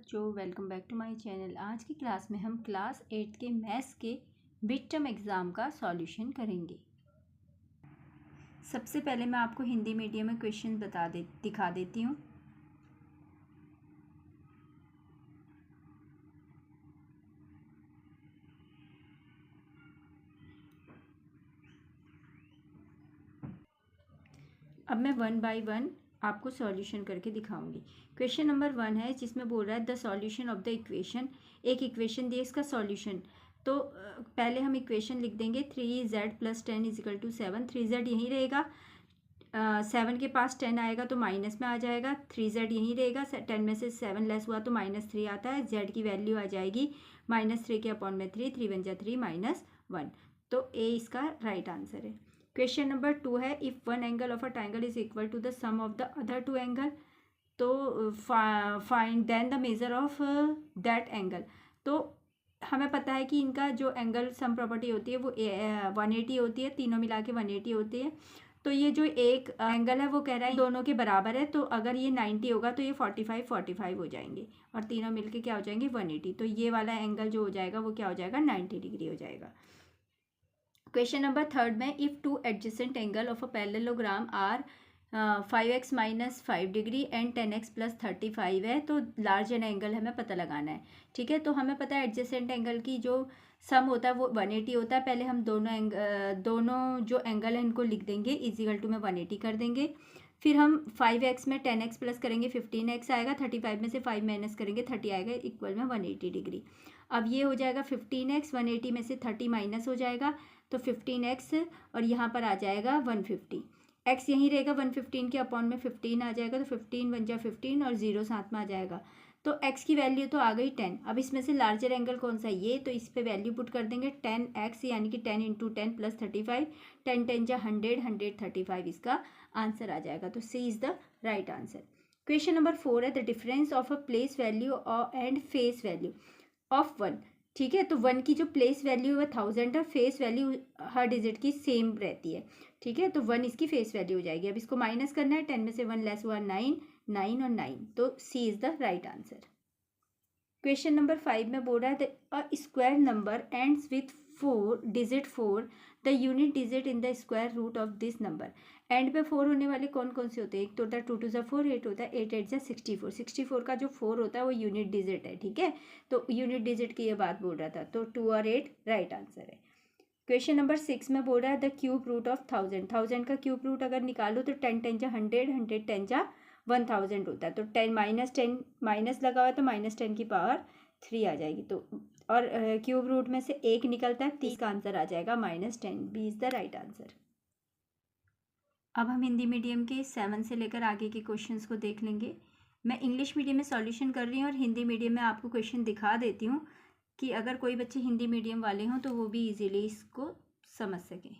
बच्चों, welcome back to my channel. आज की क्लास में हम क्लास 8 के मैथ्स के मिड टर्म एग्ज़ाम का सॉल्यूशन करेंगे। सबसे पहले मैं आपको हिंदी मीडियम में क्वेश्चन दिखा देती हूँ। अब मैं वन बाय वन आपको सॉल्यूशन करके दिखाऊंगी। क्वेश्चन नंबर 1 है जिसमें बोल रहा है the solution of the equation. एक इक्वेशन दिए, इसका सॉल्यूशन। तो पहले हम इक्वेशन लिख देंगे 3z + 10 = 7। 3z यहीं रहेगा, 7 के पास 10 आएगा तो माइनस में आ जाएगा। 3z यहीं रहेगा, 10 में से 7 लेस हुआ तो -3 आता है। z की वैल्यू आ जाएगी -3 के अपॉन में 3, 3 × 1 = 3 -1। तो ए इसका राइट आंसर है। क्वेश्चन नंबर 2 है if one angle of a triangle is equal to the sum of the other two angle, तो find then the measure of that angle. तो हमें पता है कि इनका जो एंगल सम प्रॉपर्टी होती है वो 180 होती है, तीनों मिला के 180 होती है। तो ये जो एक एंगल है वो कह रहा है दोनों के बराबर है, तो अगर ये 90 होगा तो ये 45 हो जाएंगे और तीनों मिलके क्या हो जाएंगे 180। तो ये वाला एंगल जो हो जाएगा वो क्या हो जाएगा 90 डिग्री हो जाएगा। क्वेश्चन नंबर 3 में if two adjacent angle of a parallelogram are 5x - 5 degree and 10x + 35 है, तो लार्ज एन एंगल हमें पता लगाना है। ठीक है, तो हमें पता है एडजेसेंट एंगल की जो सम होता है वो 180 होता है। पहले हम दोनों जो एंगल है इनको लिख देंगे, इक्वल टू में 180 कर देंगे। फिर हम 5x में 10x प्लस करेंगे 15x आएगा, 35 में से 5 माइनस करेंगे 30 आएगा, इक्वल में 180 डिग्री। अब ये हो जाएगा 15x, 180 में से 30 माइनस हो जाएगा तो 15x और यहाँ पर आ जाएगा 150। x यहीं रहेगा, 115 के अपॉन में 15 आ जाएगा, तो 15 × 1 = 15 और 0 साथ में आ जाएगा। तो x की वैल्यू तो आ गई 10। अब इसमें से लार्जर एंगल कौन सा है ये, तो इस पे वैल्यू पुट कर देंगे 10x यानी कि 10 × 10 + 35, 10 × 10 = 100, 135 इसका आंसर आ जाएगा। तो C is the right answer. Question number 4 है the difference of a place value and face value of 1। ठीक है, तो 1 की जो प्लेस वैल्यू है 1000 और फेस वैल्यू हर डिजिट की सेम रहती है। ठीक है, तो 1 इसकी फेस वैल्यू हो जाएगी। अब इसको माइनस करना है, 10 में से 1 लेस हुआ 9, 9 और 9, तो C is the right answer. Question number 5 में बोल रहा है a square number ends with 4 digit 4, the unit digit in the square root of this number. End पे 4 होने वाले कौन कौन से होते हैं, एक तो होता है 2 × 2 = 4, 8 होता है, 8 × 8 = 64। 64 का जो 4 होता है वो यूनिट डिजिट है। ठीक है, तो यूनिट डिजिट की ये बात बोल रहा था, तो 2 और 8 राइट आंसर है। क्वेश्चन नंबर 6 में बोल रहा है द क्यूब रूट ऑफ 1000। 1000 का क्यूब रूट अगर निकालो तो 10 × 10 = 100, 100 × 10 = 1000 होता है। तो 10 माइनस लगा हुआ है तो -10 की पावर 3 आ जाएगी। तो और क्यूब रूट में से 1 निकलता है, 30 का आंसर आ जाएगा -10। B is the right answer. अब हम हिंदी मीडियम के 7 से लेकर आगे के क्वेश्चंस को देख लेंगे। मैं इंग्लिश मीडियम में सॉल्यूशन कर रही हूँ और हिंदी मीडियम में आपको क्वेश्चन दिखा देती हूँ कि अगर कोई बच्चे हिंदी मीडियम वाले हों तो वो भी इजीली इसको समझ सकें।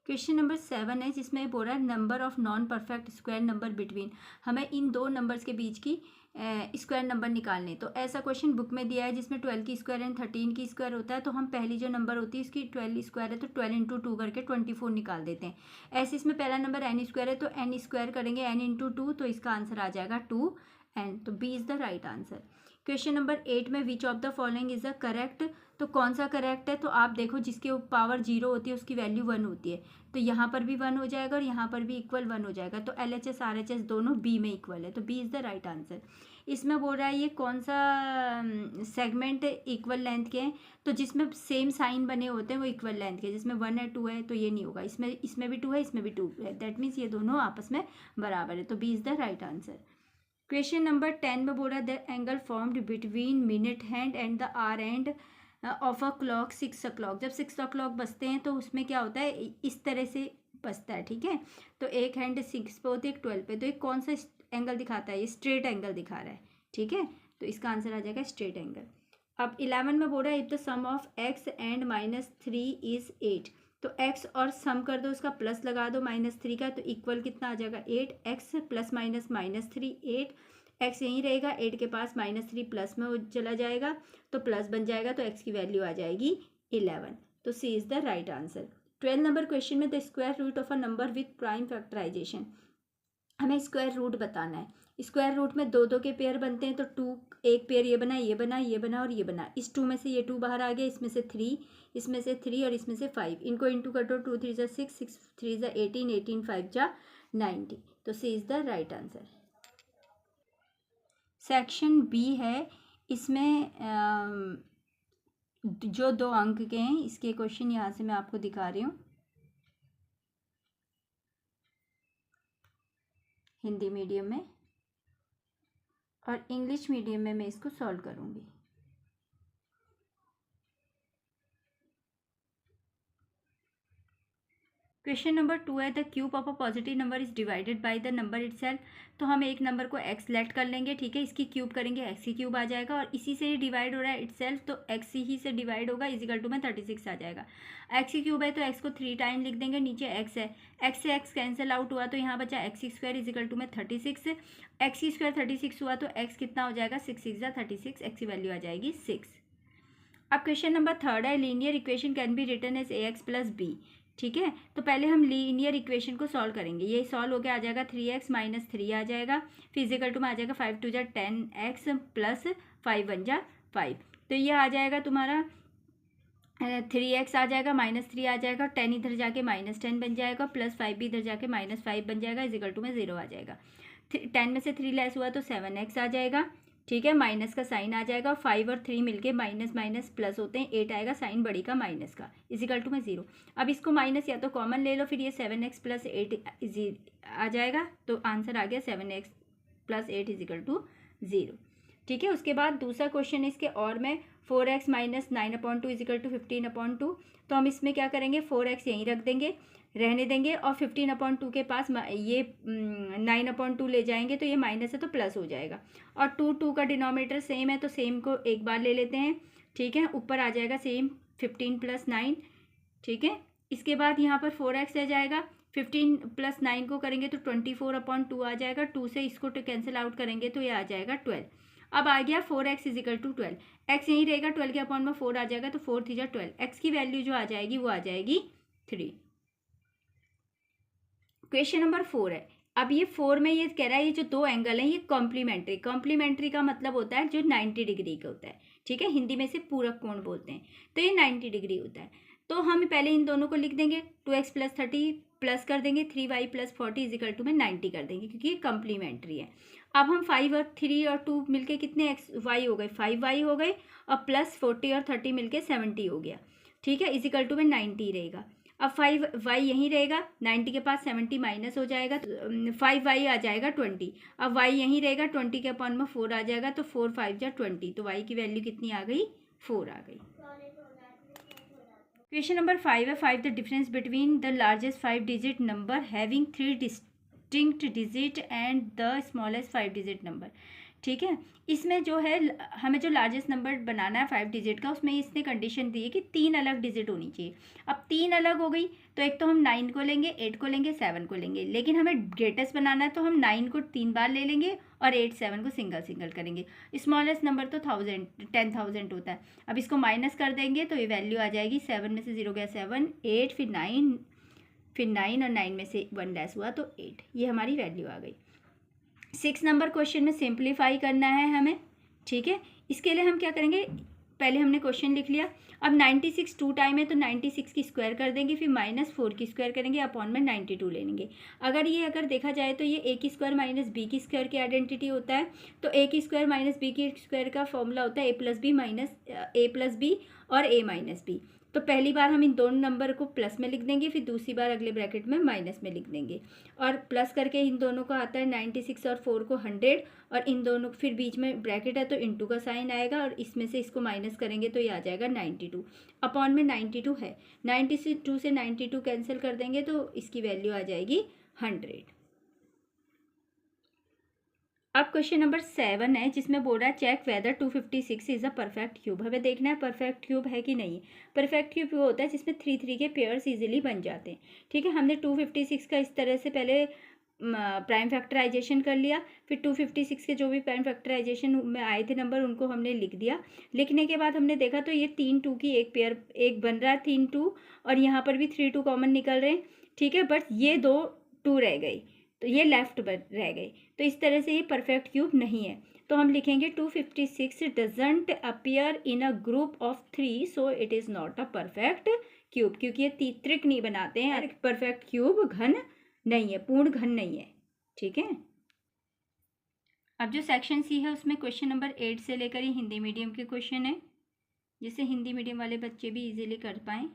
क्वेश्चन नंबर 7 है जिसमें बोल रहा है number of non perfect square number between. हमें इन दो नंबर्स के बीच की स्क्वायर नंबर निकालने। तो ऐसा क्वेश्चन बुक में दिया है जिसमें 12 की स्क्वायर एंड 13 की स्क्वायर होता है। तो हम पहली जो नंबर होती है इसकी 12 स्क्वायर है तो 12 × 2 करके 24 निकाल देते हैं। ऐसे इसमें पहला नंबर n स्क्वायर है तो n स्क्वायर करेंगे n × 2, तो इसका आंसर आ जाएगा 2n। तो B is the right answer. Question number 8 में which of the following is the correct. तो कौन सा करेक्ट है, तो आप देखो जिसके पावर 0 होती है उसकी वैल्यू 1 होती है, तो यहाँ पर भी 1 हो जाएगा और यहाँ पर भी इक्वल 1 हो जाएगा। तो LHS RHS दोनों बी में इक्वल है, तो B is the right answer. इसमें बोल रहा है ये कौन सा सेगमेंट इक्वल लेंथ के हैं, तो जिसमें सेम साइन बने होते हैं वो इक्वल लेंथ के। जिसमें 1 है 2 है तो ये नहीं होगा, इसमें भी 2 है इसमें भी 2 है, दैट मीन्स ये दोनों आपस में बराबर है, तो B is the right answer. Question number 10 में बोल रहा है the angle formed between minute hand and the hour hand of a clock 6 o'clock। जब 6 o'clock बजते हैं तो उसमें क्या होता है, इस तरह से बजता है। ठीक है, तो एक हैंड 6 पे होती है, एक 12 पे, तो एक कौन सा एंगल दिखाता है, ये स्ट्रेट एंगल दिखा रहा है। ठीक है, तो इसका आंसर आ जाएगा स्ट्रेट एंगल। अब 11 में बोल रहा है if the sum of x and -3 is 8। तो x और सम कर दो, उसका प्लस लगा दो -3 का, तो इक्वल कितना आ जाएगा 8। x प्लस माइनस -3 8, x यहीं रहेगा, 8 के पास -3 प्लस में चला जाएगा तो प्लस बन जाएगा, तो x की वैल्यू आ जाएगी 11। तो C is the right answer. 12 number question में the square root of a number with prime factorization, हमें स्क्वायर रूट बताना है। स्क्वायर रूट में दो दो के पेयर बनते हैं, तो 2 एक पेयर ये बना, ये बना, ये बना और ये बना। इस 2 में से ये 2 बाहर आ गया, इसमें से 3, इसमें से 3 और इसमें से 5। इनको इंटू कर दो, 2 3 जा 6, 6 3 जा 18, 18 5 जा 90। तो C is the right answer. Section B है, इसमें जो 2 अंक के हैं इसके क्वेश्चन यहाँ से मैं आपको दिखा रही हूँ हिंदी मीडियम में, और इंग्लिश मीडियम में मैं इसको सॉल्व करूँगी। क्वेश्चन नंबर 2 है the cube of a positive number is divided by the number itself. तो हम एक नंबर को x लेट कर लेंगे, ठीक है, इसकी क्यूब करेंगे, x की क्यूब आ जाएगा, और इसी से ही डिवाइड हो रहा है इटसेल्फ, तो x ही से डिवाइड होगा, इजिकल टू में 36 आ जाएगा। x की क्यूब है तो x को 3 टाइम लिख देंगे, नीचे x है, x से x कैंसिल आउट हुआ तो यहाँ बचा x स्क्वायर इजिकल टू में 36, x स्क्वायर 36 हुआ तो x कितना हो जाएगा, 6 6 जा 36, x की वैल्यू आ जाएगी 6। अब क्वेश्चन नंबर 3 है linear equation can be written as ax plus B, ठीक है। तो पहले हम लीनियर इक्वेशन को सॉल्व करेंगे, ये सॉल्व होकर आ जाएगा 3x माइनस 3 आ जाएगा, फिजिकल टू में आ जाएगा 5 2 जा 10x प्लस 5 1 जा 5। तो ये आ जाएगा तुम्हारा 3x आ जाएगा, माइनस 3 आ जाएगा, 10 इधर जाके माइनस 10 बन जाएगा, प्लस 5 भी इधर जाके माइनस 5 बन जाएगा, इजिकल टू में 0 आ जाएगा। 10 में से 3 लेस हुआ तो 7x आ जाएगा, ठीक है, माइनस का साइन आ जाएगा, और 5 और 3 मिलके माइनस माइनस प्लस होते हैं, 8 आएगा साइन बड़ी का माइनस का, इजिकल टू में 0। अब इसको माइनस या तो कॉमन ले लो, फिर ये 7x प्लस 8 आ जाएगा, तो आंसर आ गया 7x प्लस 8 इजिकल टू 0, ठीक है। उसके बाद दूसरा क्वेश्चन इसके और में 4x माइनस 9/2 इजिकल टू 15/2। तो हम इसमें क्या करेंगे, 4x यहीं रख देंगे, रहने देंगे, और 15/2 के पास ये 9/2 ले जाएंगे, तो ये माइनस है तो प्लस हो जाएगा, और 2 का डिनोमिनेटर सेम है तो सेम को एक बार ले लेते हैं, ठीक है। ऊपर आ जाएगा सेम 15 प्लस 9, ठीक है। इसके बाद यहाँ पर 4x रह जाएगा, 15 प्लस 9 को करेंगे तो 24/2 आ जाएगा, 2 से इसको कैंसिल आउट करेंगे तो ये आ जाएगा 12। अब आ गया 4x इजिकल टू 12, x यहीं रहेगा, 12 के अपॉन में 4 आ जाएगा, तो 4 3 जा 12, x की वैल्यू जो आ जाएगी वो आ जाएगी 3। क्वेश्चन नंबर 4 है, अब ये 4 में ये कह रहा है ये जो 2 एंगल हैं ये कॉम्प्लीमेंट्री, कॉम्प्लीमेंट्री का मतलब होता है जो 90 डिग्री का होता है, ठीक है, हिंदी में से पूरक कोण बोलते हैं, तो ये 90 डिग्री होता है। तो हम पहले इन दोनों को लिख देंगे, 2x प्लस 30 प्लस कर देंगे 3y प्लस 40 इजिकल टू में 90 कर देंगे, क्योंकि ये कॉम्प्लीमेंट्री है। अब हम 5 और 3 और 2 मिलके कितने y हो गए, 5y हो गए, और प्लस 40 और 30 मिलके 70 हो गया, ठीक है, इजिकल टू में 90 रहेगा। अब 5y यहीं रहेगा, 90 के पास 70 माइनस हो जाएगा, तो 5y आ जाएगा 20। अब y यहीं रहेगा, 20 के अपॉन में 4 आ जाएगा, तो 4 5 जा 20, तो y की वैल्यू कितनी आ गई, 4 आ गई। क्वेश्चन नंबर 5 है, 5 the difference between the largest 5 digit number having 3 distinct digit and the smallest 5 digit number, ठीक है। इसमें जो है हमें जो लार्जेस्ट नंबर बनाना है 5 डिजिट का, उसमें इसने कंडीशन दी है कि 3 अलग डिजिट होनी चाहिए। अब 3 अलग हो गई तो एक तो हम 9 को लेंगे, 8 को लेंगे, 7 को लेंगे, लेकिन हमें ग्रेटेस्ट बनाना है तो हम 9 को 3 बार ले लेंगे और 8 7 को सिंगल सिंगल करेंगे। स्मॉलेस्ट नंबर तो 10,000 होता है। अब इसको माइनस कर देंगे तो ये वैल्यू आ जाएगी, 7 में से 0 गया 7, 8 फिर 9 और 9 में से 1 लेस हुआ तो 8, ये हमारी वैल्यू आ गई। 6 नंबर क्वेश्चन में सिंप्लीफाई करना है हमें, ठीक है। इसके लिए हम क्या करेंगे, पहले हमने क्वेश्चन लिख लिया, अब 96 2 टाइम है तो 96 की स्क्वायर कर देंगे, फिर -4 की स्क्वायर करेंगे, अपॉन में 92 ले लेंगे। अगर देखा जाए तो ये a की स्क्वायर माइनस बी की स्क्वायर की आइडेंटिटी होता है, तो a की स्क्वायर माइनस बी की स्क्वायर का फॉर्मूला होता है a प्लस बी और a माइनस बी। तो पहली बार हम इन दोनों नंबर को प्लस में लिख देंगे, फिर दूसरी बार अगले ब्रैकेट में माइनस में लिख देंगे, और प्लस करके इन दोनों को आता है 96 और 4 को 100, और इन दोनों फिर बीच में ब्रैकेट है तो इंटू का साइन आएगा, और इसमें से इसको माइनस करेंगे तो ये आ जाएगा 92, अपॉन में 92 है, 92 से 92 कैंसिल कर देंगे तो इसकी वैल्यू आ जाएगी 100। अब क्वेश्चन नंबर 7 है, जिसमें बोल रहा है check whether 256 is a perfect cube. हमें देखना है परफेक्ट क्यूब है कि नहीं। परफेक्ट क्यूब वो होता है जिसमें 3 3 के पेयर्स इजीली बन जाते हैं, ठीक है। हमने 256 का इस तरह से पहले प्राइम फैक्टराइजेशन कर लिया, फिर 256 के जो भी प्राइम फैक्टराइजेशन में आए थे नंबर उनको हमने लिख दिया। लिखने के बाद हमने देखा तो ये 3 2 की एक पेयर एक बन रहा है, 3 2, और यहाँ पर भी 3 2 कॉमन निकल रहे हैं, ठीक है, बट ये 2 2 रह गई तो ये लेफ्ट रह गई। तो इस तरह से ये परफेक्ट क्यूब नहीं है। तो हम लिखेंगे 256 doesn't appear in a group of 3, so it is not a perfect cube, क्योंकि ये त्रिक नहीं बनाते हैं। परफेक्ट क्यूब घन नहीं है, पूर्ण घन नहीं है, ठीक है। अब जो सेक्शन सी है उसमें क्वेश्चन नंबर 8 से लेकर ही हिंदी मीडियम के क्वेश्चन है, जिससे हिंदी मीडियम वाले बच्चे भी इजीली कर पाएँ।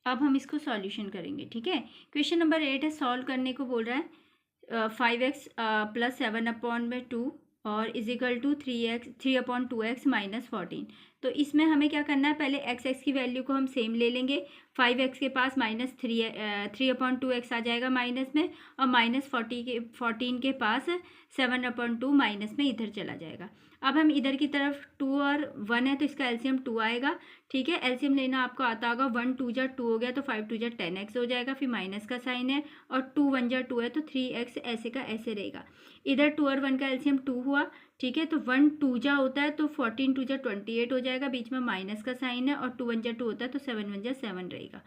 अब हम इसको सॉल्यूशन करेंगे, ठीक है। क्वेश्चन नंबर 8 है, सॉल्व करने को बोल रहा है 5x प्लस 7/2 और is equal to 3/2x minus 14। तो इसमें हमें क्या करना है, पहले x की वैल्यू को हम सेम ले लेंगे। 5x के पास माइनस 3/2x आ जाएगा माइनस में, और माइनस 14 के पास 7/2 माइनस में इधर चला जाएगा। अब हम इधर की तरफ 2 और 1 है तो इसका एलसीएम 2 आएगा, ठीक है। एलसीएम लेना आपको आता होगा, 1 2 जा 2 हो गया तो 5 2 जा 10x हो जाएगा, फिर माइनस का साइन है, और 2 1 जा 2 है तो 3x ऐसे का ऐसे रहेगा। इधर 2 और 1 का एलसीएम 2 हुआ, ठीक है। तो 1 2 जा होता है तो 14 2 जा 28 हो जाएगा, बीच में माइनस का साइन है, और 2 1 जा 2 होता है तो 7 1 जा 7 रहेगा।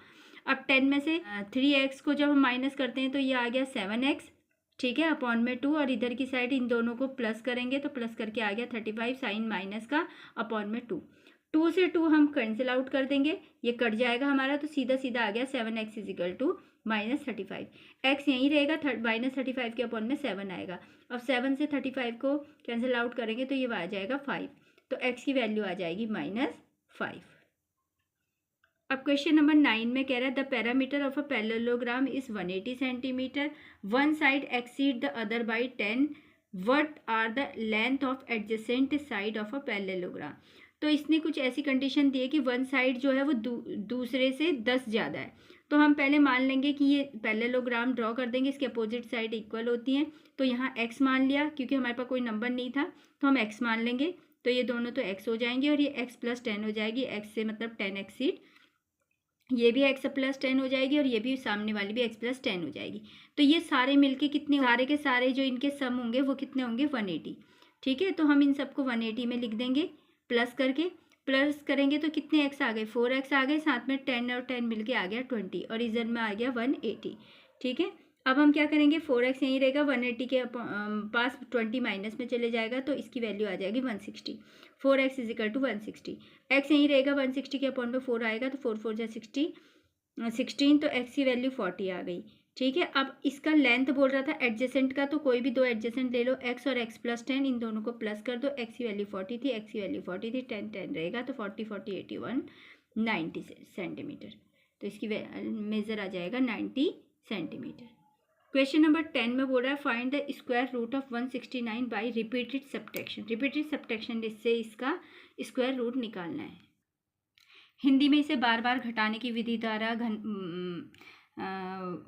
अब 10 में से 3x को जब हम माइनस करते हैं तो ये आ गया 7x, ठीक है, अपॉन में 2, और इधर की साइड इन दोनों को प्लस करेंगे तो प्लस करके आ गया 35 साइन माइनस का अपॉन में 2। 2 से 2 हम कैंसिल आउट कर देंगे, ये कट जाएगा हमारा, तो सीधा सीधा आ गया 7x is equal to minus 35। X यहीं रहेगा, माइनस 35 के अपॉन में 7 आएगा। अब 7 से 35 को कैंसिल आउट करेंगे तो ये आ जाएगा 5, तो एक्स की वैल्यू आ जाएगी -5। अब क्वेश्चन नंबर 9 में कह रहा है the parameter of a parallelogram is 180 centimeter, one side exceed the other by 10, what are the length of adjacent side of a parallelogram. तो इसने कुछ ऐसी कंडीशन दी है कि वन साइड जो है वो दूसरे से 10 ज़्यादा है। तो हम पहले मान लेंगे कि ये पैरेललोग्राम ड्रॉ कर देंगे, इसके अपोजिट साइड इक्वल होती हैं। तो यहाँ x मान लिया, क्योंकि हमारे पास कोई नंबर नहीं था तो हम x मान लेंगे, तो ये दोनों तो x हो जाएंगे, और ये x प्लस 10 हो जाएगी, x से मतलब 10 एक्सीड, ये भी x प्लस 10 हो जाएगी, और ये भी सामने वाली भी x प्लस 10 हो जाएगी। तो ये सारे मिलके कितने, सारे के सारे जो इनके सम होंगे वो कितने होंगे, 180, ठीक है। तो हम इन सबको 180 में लिख देंगे, प्लस करके, प्लस करेंगे तो कितने x आ गए, 4x आ गए, साथ में 10 और 10 मिलके आ गया 20, और इधर में आ गया 180, ठीक है। अब हम क्या करेंगे, 4x यहीं रहेगा, 180 के पास 20 माइनस में चले जाएगा तो इसकी वैल्यू आ जाएगी 160। 4x is equal to 160, x यहीं रहेगा, 160 के अपॉन में 4 आएगा तो 4 4 जा 16, तो x की वैल्यू 40 आ गई, ठीक है। अब इसका लेंथ बोल रहा था एडजेसेंट का, तो कोई भी दो एडजेसेंट ले लो, x और x प्लस 10, इन दोनों को प्लस कर दो, x की वैल्यू 40 थी, x की वैल्यू 40 थी, 10 10 रहेगा तो 40 40 81 90 सेंटीमीटर, तो इसकी मेज़र आ जाएगा 90 सेंटीमीटर। क्वेश्चन नंबर 10 में बोल रहा है find the square root of 169 by repeated subtraction. Repeated subtraction से इसका स्क्वायर रूट निकालना है। हिंदी में इसे बार बार घटाने की विधि द्वारा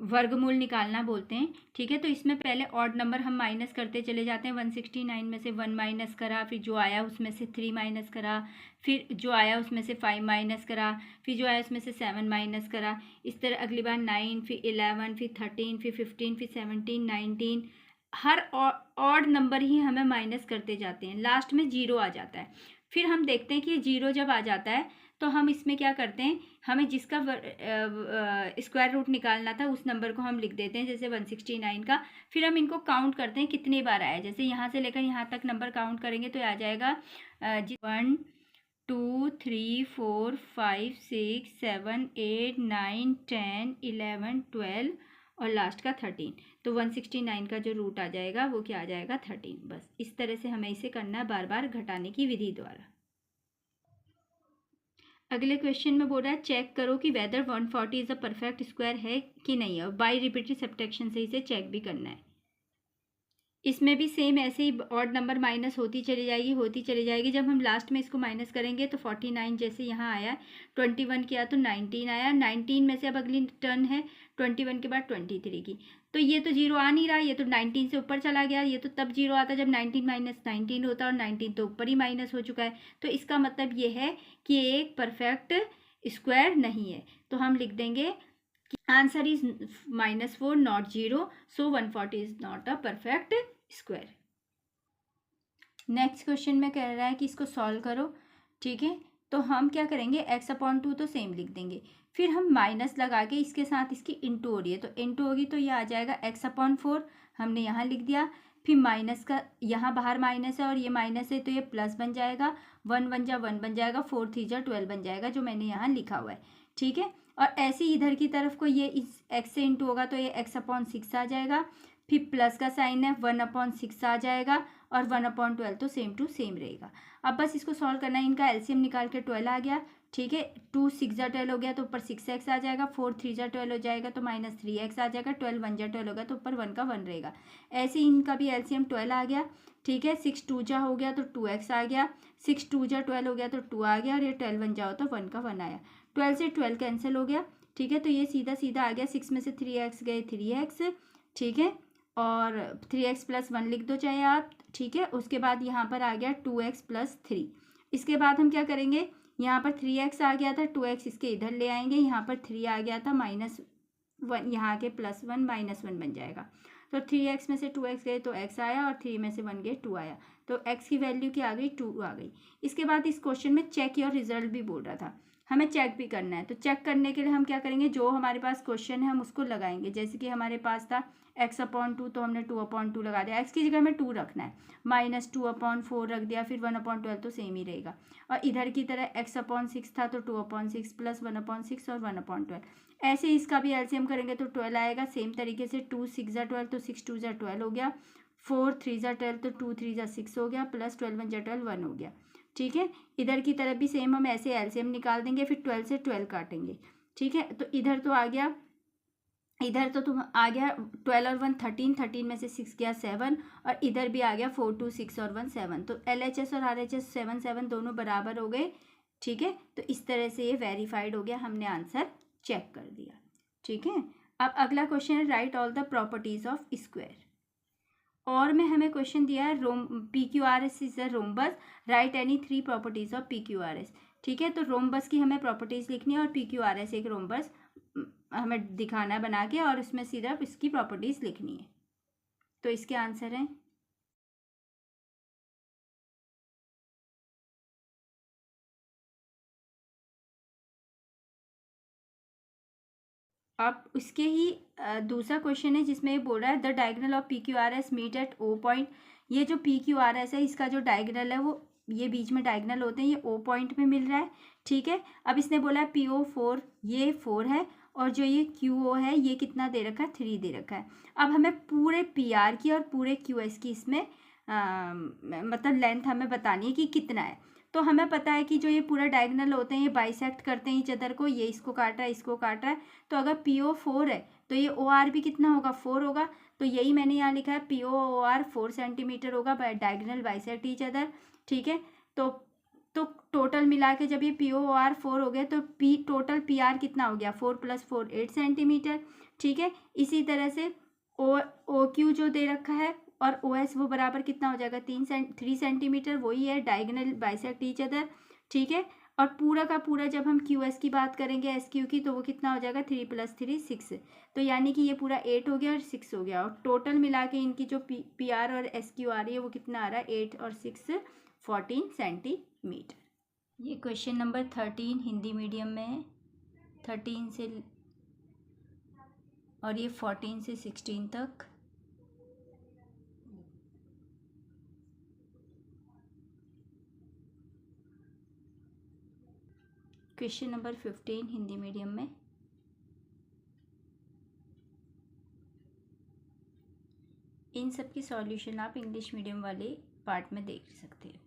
वर्गमूल निकालना बोलते हैं, ठीक है। तो इसमें पहले ऑड नंबर हम माइनस करते चले जाते हैं। 169 में से 1 माइनस करा, फिर जो आया उसमें से 3 माइनस करा, फिर जो आया उसमें से 5 माइनस करा, फिर जो आया उसमें से 7 माइनस करा। इस तरह अगली बार 9, फिर 11, फिर 13, फिर 15, फिर 17, 19, हर ऑड नंबर ही हमें माइनस करते जाते हैं, लास्ट में 0 आ जाता है। फिर हम देखते हैं कि 0 जब आ जाता है तो हम इसमें क्या करते हैं, हमें जिसका स्क्वायर रूट निकालना था उस नंबर को हम लिख देते हैं, जैसे 169 का। फिर हम इनको काउंट करते हैं कितनी बार आया, जैसे यहाँ से लेकर यहाँ तक नंबर काउंट करेंगे तो आ जाएगा 1 2 3 4 5 6 7 8 9 10 11 12 और लास्ट का 13। तो 169 का जो रूट आ जाएगा वो क्या आ जाएगा, 13। बस इस तरह से हमें इसे करना है बार बार घटाने की विधि द्वारा। अगले क्वेश्चन में बोल रहा है चेक करो कि whether 140 is a perfect square है कि नहीं है, और बाय रिपीटेड सब्ट्रैक्शन से इसे चेक भी करना है। इसमें भी सेम ऐसे ही ऑड नंबर माइनस होती चली जाएगी। जब हम लास्ट में इसको माइनस करेंगे तो 49 जैसे यहाँ आया, 21 किया तो 19 आया। 19 में से अब अगली टर्न है 21 के बाद 23 की, तो ये तो जीरो आ नहीं रहा, ये तो 19 से ऊपर चला गया। ये तो तब जीरो आता जब 19 माइनस 19 होता, और 19 तो ऊपर ही माइनस हो चुका है। तो इसका मतलब ये है कि ये एक परफेक्ट स्क्वायर नहीं है। तो हम लिख देंगे answer is -4 not 0, so 140 is not a perfect square. Next question में कह रहा है कि इसको सॉल्व करो, ठीक है। तो हम क्या करेंगे, x/2 तो सेम लिख देंगे, फिर हम माइनस लगा के इसके साथ इसकी इंटू हो रही है तो इंटू होगी, तो ये आ जाएगा x/4, हमने यहाँ लिख दिया। फिर माइनस का यहाँ बाहर माइनस है और ये माइनस है तो ये प्लस बन जाएगा, 1 बन जाएगा, 4 3 12 बन जाएगा, जो मैंने यहाँ लिखा हुआ है, ठीक है। और ऐसे ही इधर की तरफ को ये इस x से इंटू होगा तो ये x/6 आ जाएगा। फिर प्लस का साइन है 1/6 आ जाएगा, और 1/12 तो सेम टू सेम रहेगा। अब बस इसको सॉल्व करना है, इनका एलसीएम निकाल के 12 आ गया, ठीक है। 2 6 12 हो गया तो ऊपर 6x आ जाएगा, 4 3 12 हो जाएगा तो -3x आ जाएगा, 12 1 12 होगा तो ऊपर 1 का 1 रहेगा। ऐसे ही इनका भी एलसीएम 12 आ गया, ठीक है। 6 2 जा हो गया तो 2x आ गया, 6 2 जा 12 हो गया तो 2 आ गया, और ये 12 1 जाओ तो 1 का 1 आया। 12 से 12 कैंसिल हो गया, ठीक है। तो ये सीधा सीधा आ गया, 6 में से 3x गए 3x, ठीक है। और 3x + 1 लिख दो चाहे आप, ठीक है। उसके बाद यहाँ पर आ गया 2x + 3। इसके बाद हम क्या करेंगे, यहाँ पर 3x आ गया था, 2x इसके इधर ले आएंगे, यहाँ पर 3 आ गया था, -1 यहाँ के +1 -1 बन जाएगा। तो 3x में से 2x गए तो x आया, और 3 में से 1 गए 2 आया, तो x की वैल्यू क्या आ गई, 2 आ गई। इसके बाद इस क्वेश्चन में चेक योर रिजल्ट भी बोल रहा था, हमें चेक भी करना है। तो चेक करने के लिए हम क्या करेंगे, जो हमारे पास क्वेश्चन है हम उसको लगाएंगे। जैसे कि हमारे पास था x/2, तो हमने 2/2 लगा दिया, x की जगह में 2 रखना है, -2/4 रख दिया, फिर 1/12 तो सेम ही रहेगा। और इधर की तरह x/6 था तो 2/6 + 1/6 और 1/12। ऐसे ही इसका भी एलसीएम करेंगे तो 12 आएगा। सेम तरीके से 2 6 12 तो 6 2 12 हो गया, 4 3 12 तो 2 3 6 हो गया, प्लस 12 1 12 1 हो गया, ठीक है। इधर की तरफ भी सेम हम ऐसे एलसीएम निकाल देंगे, फिर 12 से 12 काटेंगे, ठीक है। तो इधर तो आ गया, इधर तो तुम आ गया 12 और 1 13, 13 में से 6 गया 7, और इधर भी आ गया 4 2 6 और 1 7। तो LHS और RHS 7 7 दोनों बराबर हो गए, ठीक है। तो इस तरह से ये वेरीफाइड हो गया, हमने आंसर चेक कर दिया, ठीक है। अब अगला क्वेश्चन है, right all the properties of square. और में हमें क्वेश्चन दिया है, PQRS is a rhombus, right any 3 properties of PQRS, ठीक है। तो रोम्बस की हमें प्रॉपर्टीज लिखनी है, और PQRS एक रोम्बस हमें दिखाना है बना के, और उसमें सिर्फ इसकी प्रॉपर्टीज लिखनी है। तो इसके आंसर हैं, अब उसके ही दूसरा क्वेश्चन है जिसमें ये बोल रहा है the diagonal of PQRS meet at O point. ये जो PQRS है इसका जो डायगोनल है वो ये बीच में डायगोनल होते हैं, ये O पॉइंट पे मिल रहा है, ठीक है। अब इसने बोला है PO4 ये 4 है, और जो ये QO है ये कितना दे रखा है, 3 दे रखा है। अब हमें पूरे PR की और पूरे QS की इसमें मतलब लेंथ हमें बतानी है कि कितना है। तो हमें पता है कि जो ये पूरा डायगोनल होते हैं ये बाइसेक्ट करते हैं ईच अदर को, ये इसको काट रहा है इसको काट रहा है। तो अगर PO4 है तो ये OR भी कितना होगा, 4 होगा। तो यही मैंने यहाँ लिखा है POR 4 सेंटीमीटर होगा, डायगोनल बाइसेक्ट ईच अदर, ठीक है। तो टोटल मिला के जब ये POR 4 हो गया तो टोटल PR कितना हो गया, 4 + 4 8 सेंटीमीटर, ठीक है। इसी तरह से OQ जो दे रखा है और OS वो बराबर कितना हो जाएगा, 3 सेंटीमीटर, वही है डायगोनल बाइसेक्ट ईच अदर, ठीक है। और पूरा का पूरा जब हम QS की बात करेंगे SQ की, तो वो कितना हो जाएगा, 3 + 3 6। तो यानी कि ये पूरा 8 हो गया और 6 हो गया, और टोटल मिला के इनकी जो PR और SQ आ रही है वो कितना आ रहा है, 8 और 6 14 सेंटीमीटर। ये क्वेश्चन नंबर 13 हिंदी मीडियम में है, 13 से, और ये 14 से 16 तक। क्वेश्चन नंबर 15 हिंदी मीडियम में, इन सब की सॉल्यूशन आप इंग्लिश मीडियम वाले पार्ट में देख सकते हैं।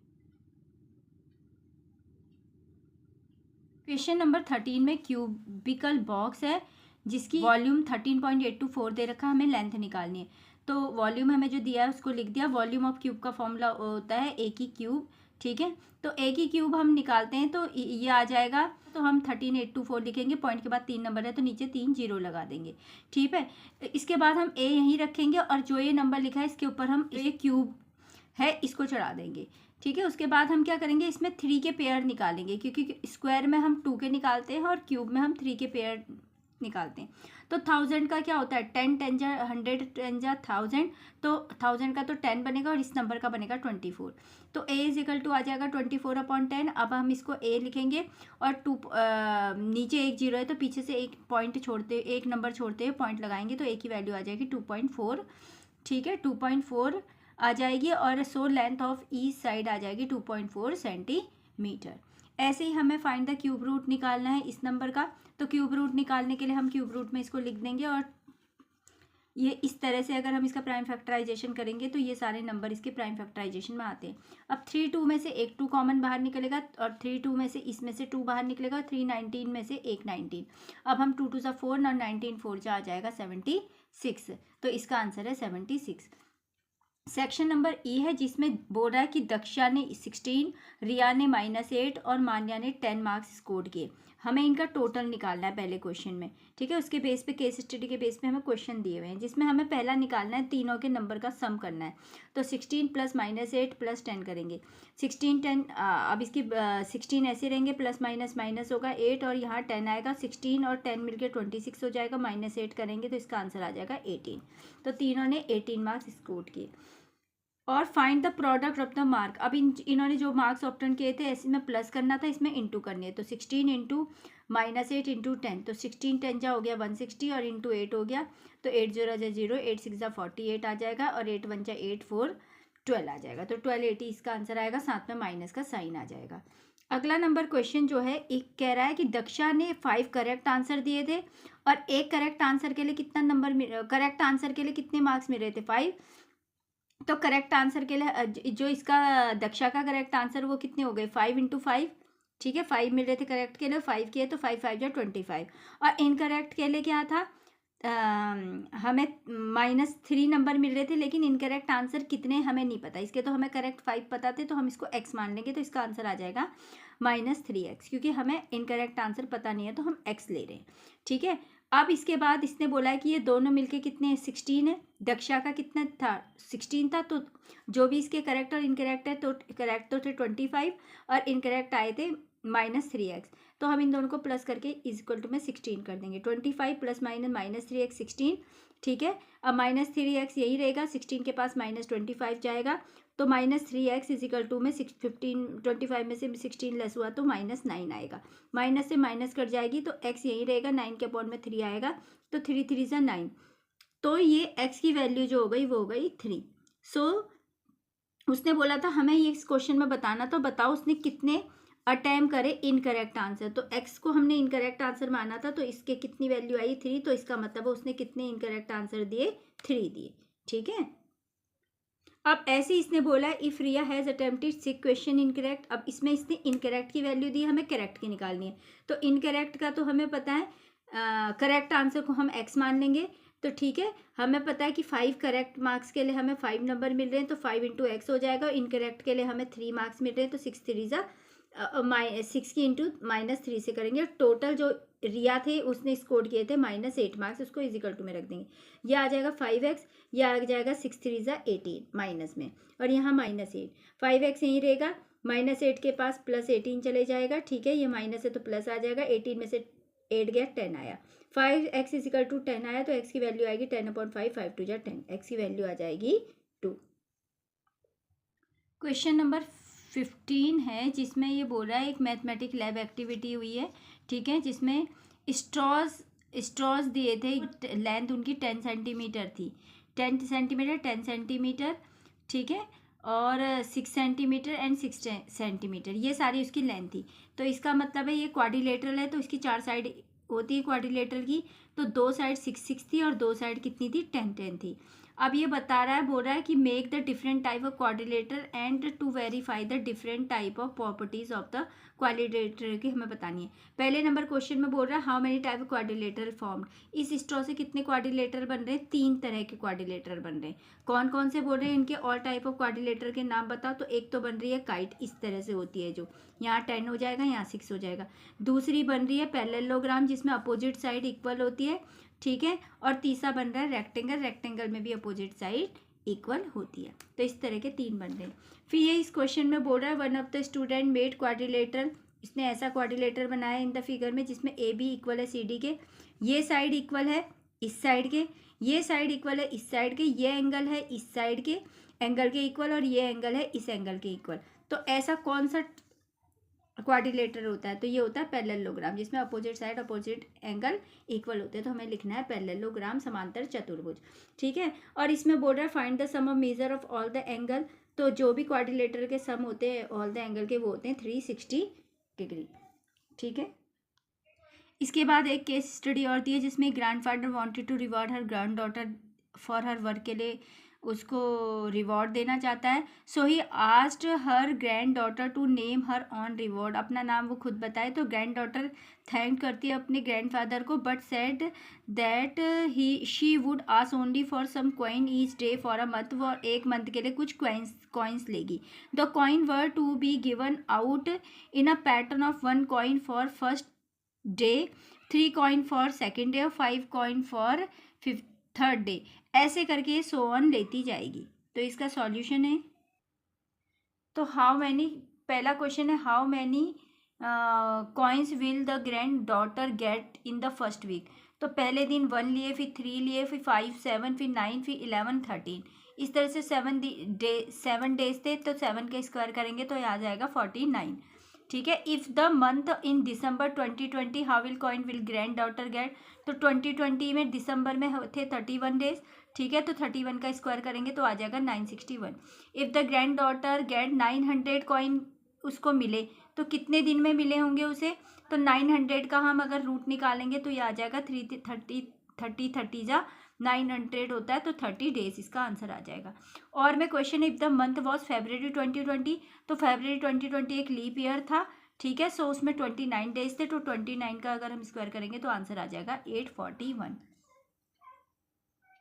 क्वेश्चन नंबर 13 में क्यूबिकल बॉक्स है जिसकी वॉल्यूम 13.824 दे रखा है, हमें लेंथ निकालनी है। तो वॉल्यूम हमें जो दिया है उसको लिख दिया। वॉल्यूम ऑफ क्यूब का फॉर्मूला होता है ए की क्यूब, ठीक है। तो ए की क्यूब हम निकालते हैं तो ये आ जाएगा, तो हम 13824 लिखेंगे, पॉइंट के बाद 3 नंबर है तो नीचे 3 जीरो लगा देंगे, ठीक है। इसके बाद हम ए यहीं रखेंगे और जो ये नंबर लिखा है इसके ऊपर हम ये क्यूब है इसको चढ़ा देंगे, ठीक है। उसके बाद हम क्या करेंगे, इसमें 3 के पेयर निकालेंगे, क्योंकि स्क्वायर में हम 2 के निकालते हैं और क्यूब में हम 3 के पेयर निकालते हैं। तो 1000 का क्या होता है, 10 10 जा 100 10 जा 1000, तो 1000 का तो 10 बनेगा और इस नंबर का बनेगा 24। तो a इज इक्वल टू आ जाएगा 24/10। अब हम इसको a लिखेंगे और नीचे एक जीरो है तो पीछे से एक पॉइंट छोड़ते, एक नंबर छोड़ते हुए पॉइंट लगाएंगे तो a की वैल्यू आ जाएगी 2.4, ठीक है, 2.4 आ जाएगी। और so length of each side आ जाएगी 2.4 सेंटीमीटर। ऐसे ही हमें फाइंड द क्यूब रूट निकालना है इस नंबर का। तो क्यूब रूट निकालने के लिए हम क्यूब रूट में इसको लिख देंगे और ये इस तरह से अगर हम इसका प्राइम फैक्टराइजेशन करेंगे तो ये सारे नंबर इसके प्राइम फैक्टराइजेशन में आते हैं। अब 3 2 में से एक 2 कॉमन बाहर निकलेगा और 3 2 में से इसमें से 2 बाहर निकलेगा और 3 19 में से एक 19। अब हम 2 2 सा 4 और 19 4 जा आ जाएगा 76। तो इसका आंसर है 76। सेक्शन नंबर ई है जिसमें बोल रहा है कि दक्षा ने 16, रिया ने -8 और मान्या ने 10 मार्क्स स्कोर किए। हमें इनका टोटल निकालना है पहले क्वेश्चन में, ठीक है। उसके बेस पे केस स्टडी के बेस पे हमें क्वेश्चन दिए हुए हैं जिसमें हमें पहला निकालना है, तीनों के नंबर का सम करना है। तो 16 + -8 + 10 करेंगे। 16 10 अब इसकी 16 ऐसे रहेंगे, प्लस माइनस माइनस होगा 8 और यहाँ 10 आएगा। 16 और 10 मिलकर 26 हो जाएगा, -8 करेंगे तो इसका आंसर आ जाएगा 18। तो तीनों ने 18 मार्क्स स्कोर किए। और find the product of the mark. अब इन्होंने जो मार्क्स ऑप्टेन किए थे ऐसे में प्लस करना था, इसमें इंटू करनी है। तो 16 इंटू -8 इंटू 10, तो 16 10 जा हो गया 160 और इंटू 8 हो गया तो 8 0 जा 0, 8 6 जा 48 आ जाएगा और 8 1 जा 8 4 12 आ जाएगा। तो 1280 इसका आंसर आएगा, साथ में माइनस का साइन आ जाएगा। अगला नंबर क्वेश्चन जो है एक कह रहा है कि दक्षा ने 5 करेक्ट आंसर दिए थे और एक करेक्ट आंसर के लिए कितना नंबर, करेक्ट आंसर के लिए कितने मार्क्स मिल रहे थे, 5। तो करेक्ट आंसर के लिए जो इसका दक्षा का करेक्ट आंसर वो कितने हो गए, 5 × 5, ठीक है। 5 मिल रहे थे करेक्ट के लिए, 5 किए तो 5 5 जा 25। और इनकरेक्ट के लिए क्या था, हमें -3 नंबर मिल रहे थे लेकिन इनकरेक्ट आंसर कितने हमें नहीं पता। इसके तो हमें करेक्ट 5 पता थे तो हम इसको x मान लेंगे, तो इसका आंसर आ जाएगा -3x, क्योंकि हमें इनकरेक्ट आंसर पता नहीं है तो हम x ले रहे हैं, ठीक है। अब इसके बाद इसने बोला है कि ये दोनों मिलके कितने हैं, 16 है। दक्षा का कितना था, 16 था। तो जो भी इसके करेक्ट और इनकरेक्ट है तो करेक्ट तो थे 25 और इनकरेक्ट आए थे -3x। तो हम इन दोनों को प्लस करके इक्वल टू में 16 कर देंगे। 25 + -3x 16, ठीक है। अब -3x यही रहेगा, 16 के पास -25 जाएगा तो -3x इक्वल टू में 25 में से 16 लेस हुआ तो -9 आएगा। माइनस से माइनस कट जाएगी तो x यही रहेगा, 9 के अपॉन में 3 आएगा तो 3 3 जा 9। तो ये x की वैल्यू जो हो गई वो हो गई 3। सो उसने बोला था हमें ये इस क्वेश्चन में बताना, तो बताओ उसने कितने अटेम्प्ट करे इनकरेक्ट आंसर। तो x को हमने इनकरेक्ट आंसर माना था तो इसके कितनी वैल्यू आई, 3। तो इसका मतलब उसने कितने इनकरेक्ट आंसर दिए, 3 दिए, ठीक है। अब ऐसे इसने बोला है if Riya has attempted 6 question incorrect. अब इसमें इसने इनकरेक्ट की वैल्यू दी, हमें करेक्ट की निकालनी है। तो इनकरेक्ट का तो हमें पता है, करेक्ट आंसर को हम x मान लेंगे, तो ठीक है। हमें पता है कि 5 करेक्ट मार्क्स के लिए हमें 5 नंबर मिल रहे हैं तो 5 × x हो जाएगा। इनकरेक्ट के लिए हमें 3 मार्क्स मिल रहे हैं तो 6 3 जा 6 की इंटू -3 से करेंगे। टोटल जो रिया थे उसने स्कोर किए थे -8 मार्क्स, उसको इक्वल टू में रख देंगे। यह आ जाएगा 5x, यह आ जाएगा 6 3 जा 18 माइनस में और यहाँ -8। 5x यहीं रहेगा, -8 के पास +18 चले जाएगा, ठीक है। ये माइनस है तो प्लस आ जाएगा, 18 में से 8 गया 10 आया। 5x इक्वल टू 10 आया तो x की वैल्यू आएगी 10/5, 5 2 जा 10, x की वैल्यू आ जाएगी 2। क्वेश्चन नंबर 15 है जिसमें ये बोल रहा है एक मैथमेटिक लैब एक्टिविटी हुई है, ठीक है, जिसमें स्ट्रॉज दिए थे, लेंथ उनकी 10 सेंटीमीटर थी, 10 सेंटीमीटर 10 सेंटीमीटर, ठीक है, और 6 सेंटीमीटर एंड 6 सेंटीमीटर, ये सारी उसकी लेंथ थी। तो इसका मतलब है ये क्वाड्रिलेटरल है तो इसकी 4 साइड होती है क्वाड्रिलेटरल की, तो 2 साइड 6 6 थी और 2 साइड कितनी थी, 10 10 थी। अब ये बता रहा है, बोल रहा है कि make the different type of quadrilateral and to verify the different type of properties of the quadrilateral की हमें बतानी है। पहले नंबर क्वेश्चन में बोल रहा है how many type of quadrilateral formed. इस स्ट्रॉ से कितने क्वाड्रिलेटर बन रहे हैं? 3 तरह के क्वाड्रिलेटर बन रहे हैं। कौन कौन से बोल रहे हैं? इनके ऑल टाइप ऑफ क्वाड्रिलेटर के नाम बताओ। तो एक तो बन रही है काइट, इस तरह से होती है, जो यहाँ 10 हो जाएगा, यहाँ 6 हो जाएगा। दूसरी बन रही है पैरेललोग्राम, जिसमें अपोजिट साइड इक्वल होती है, ठीक है। और तीसरा बन रहा है रेक्टेंगल, रेक्टेंगल में भी अपोजिट साइड इक्वल होती है। तो इस तरह के 3 बन रहे हैं। फिर ये इस क्वेश्चन में बोल रहा है one of the student made quadrilateral, इसने ऐसा क्वाड्रिलेटर बनाया इन द फिगर में जिसमें ए बी इक्वल है सी डी के, ये साइड इक्वल है इस साइड के, ये साइड इक्वल है इस साइड के, ये एंगल है इस साइड के एंगल के इक्वल, और ये एंगल है इस एंगल के इक्वल। तो ऐसा कौन सा क्वाड्रिलेटर होता है? तो ये होता है पैरेललोग्राम, जिसमें opposite side opposite angle equal होते हैं। तो हमें लिखना है पैरेललोग्राम, समांतर चतुर्भुज, ठीक है। और इसमें बोल रहा है find the sum of measure of all the angle. तो जो भी क्वाड्रिलेटर के सम होते हैं ऑल द एंगल के, वो होते हैं 360 डिग्री, ठीक है। इसके बाद एक केस स्टडी और दी है जिसमें grandfather wanted to reward her granddaughter for her work, के लिए उसको रिवॉर्ड देना चाहता है। So he asked her granddaughter to name her own reward, अपना नाम वो खुद बताए। तो ग्रैंड डॉटर थैंक करती है अपने ग्रैंडफादर को, but said that she would ask only for some coin each day for a month, वो एक मंथ के लिए कुछ कॉइन्स लेगी। The coin were to be given out in a pattern of 1 coin for first day, 3 coin for second day और 5 coin for third day, ऐसे करके so on लेती जाएगी। तो इसका सॉल्यूशन है, तो हाउ मैनी, पहला क्वेश्चन है how many coins will the granddaughter get in the first week. तो पहले दिन 1 लिए, फिर 3 लिए, फिर 5 7, फिर 9, फिर 11 13, इस तरह से 7 डेज थे। तो 7 के स्क्वायर करेंगे तो आ जाएगा 49, ठीक है। If the month in December 2020 how will coin will granddaughter get. तो 2020 में दिसंबर में थे 31 डेज, ठीक है। तो 31 का स्क्वायर करेंगे तो आ जाएगा 961। If the granddaughter get 900 coin उसको मिले, तो कितने दिन में मिले होंगे उसे? तो 900 का हम अगर रूट निकालेंगे तो ये आ जाएगा 30 जा 900 होता है, तो 30 डेज इसका आंसर आ जाएगा। और मैं question if the month was February 2020, तो February 2020 एक लीप ईयर था, ठीक है। सो उसमें 29 डेज थे, तो 29 का अगर हम स्क्वायर करेंगे तो आंसर आ जाएगा 841।